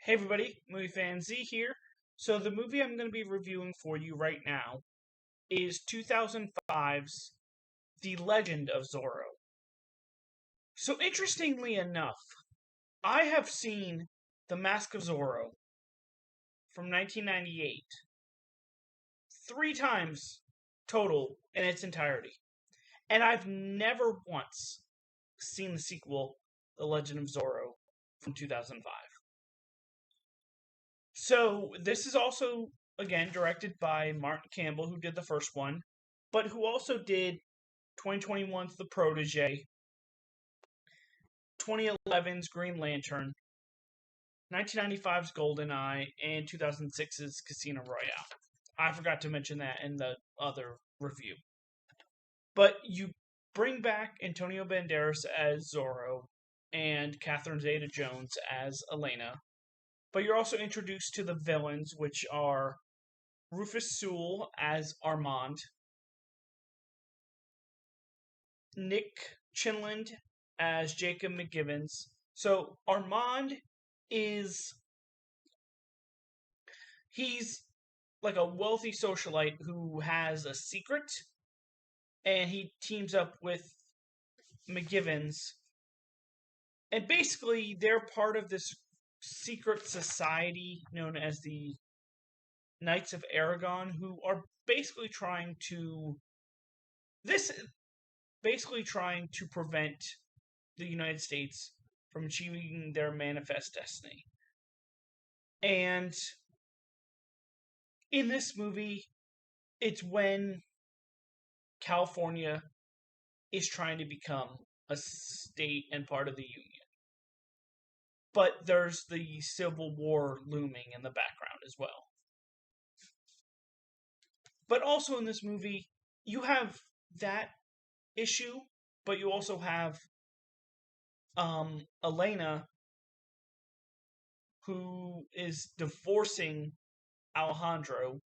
Hey everybody, Movie Fan Z here. So the movie I'm going to be reviewing for you right now is 2005's The Legend of Zorro. So interestingly enough, I have seen The Mask of Zorro from 1998 three times total in its entirety. And I've never once seen the sequel, The Legend of Zorro from 2005. So this is also again directed by Martin Campbell, who did the first one, but who also did 2021's The Protege, 2011's Green Lantern, 1995's GoldenEye, and 2006's Casino Royale. I forgot to mention that in the other review. But you bring back Antonio Banderas as Zorro and Catherine Zeta-Jones as Elena, but you're also introduced to the villains, which are Rufus Sewell as Armand, Nick Chinland as Jacob McGivens. So Armand he's like a wealthy socialite who has a secret, and he teams up with McGivens, and basically they're part of this secret society known as the Knights of Aragon, who are basically trying to prevent the United States from achieving their manifest destiny. And in this movie, it's when California is trying to become a state and part of the Union. But there's the Civil War looming in the background as well. But also in this movie, you have that issue, but you also have Elena, who is divorcing Alejandro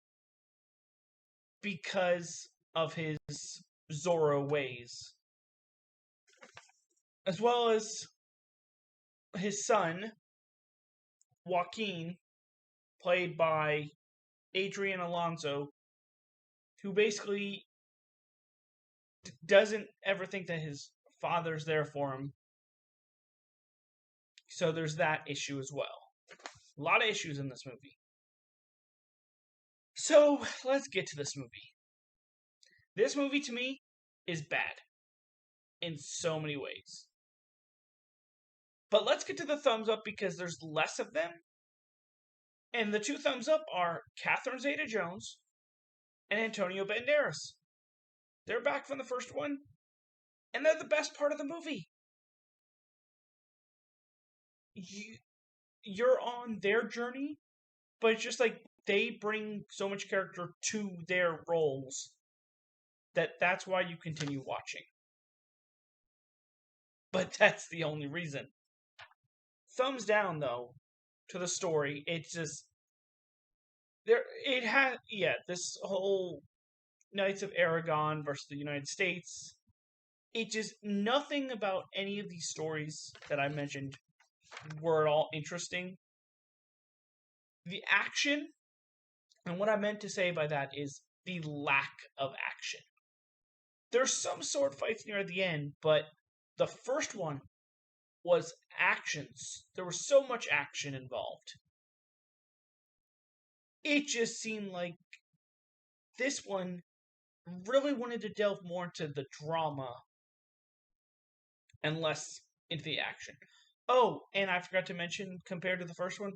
because of his Zorro ways, as well as his son, Joaquin, played by Adrian Alonso, who basically doesn't ever think that his father's there for him. So there's that issue as well. A lot of issues in this movie. So let's get to this movie. This movie to me is bad in so many ways. But let's get to the thumbs up because there's less of them. And the two thumbs up are Catherine Zeta-Jones and Antonio Banderas. They're back from the first one, and they're the best part of the movie. You're on their journey, but it's just like they bring so much character to their roles that's why you continue watching. But that's the only reason. Thumbs down, though, to the story. It's just this whole Knights of Aragon versus the United States. It just, nothing about any of these stories that I mentioned were at all interesting. The action, and what I meant to say by that is the lack of action. There's some sword fights near the end, but the first one was actions. There was so much action involved. It just seemed like this one really wanted to delve more into the drama and less into the action. Oh, and I forgot to mention, compared to the first one,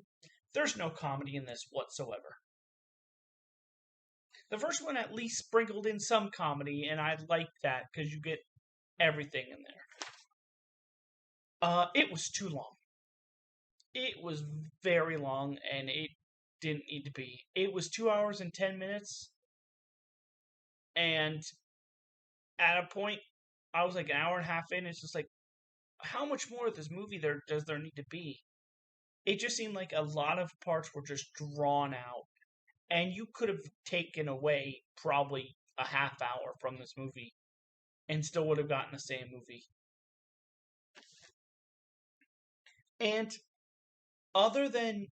there's no comedy in this whatsoever. The first one at least sprinkled in some comedy, and I like that because you get everything in there. It was too long. It was very long, and it didn't need to be. It was 2 hours and 10 minutes, and at a point, I was like an hour and a half in. It's just like, how much more of this movie does there need to be? It just seemed like a lot of parts were just drawn out, and you could have taken away probably a half hour from this movie and still would have gotten the same movie. And other than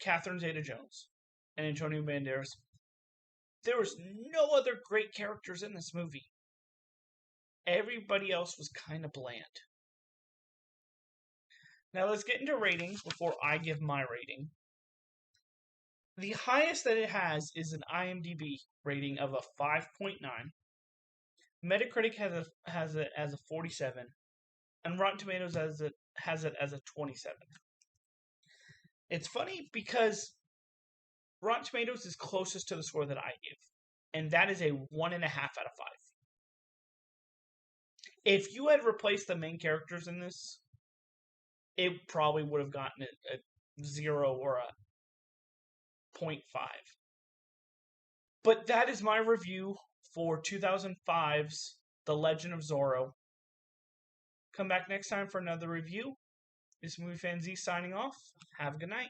Catherine Zeta-Jones and Antonio Banderas. There was no other great characters in this movie. Everybody else was kind of bland. Now let's get into ratings before I give my rating. The highest that it has is an IMDb rating of a 5.9. Metacritic has it as a 47, and Rotten Tomatoes has it as a 27. It's funny because Rotten Tomatoes is closest to the score that I give, and that is a 1.5 out of 5. If you had replaced the main characters in this, it probably would have gotten a 0 or a 0.5. But that is my review for 2005's The Legend of Zorro. Come back next time for another review. This is Movie Fan Z signing off. Have a good night.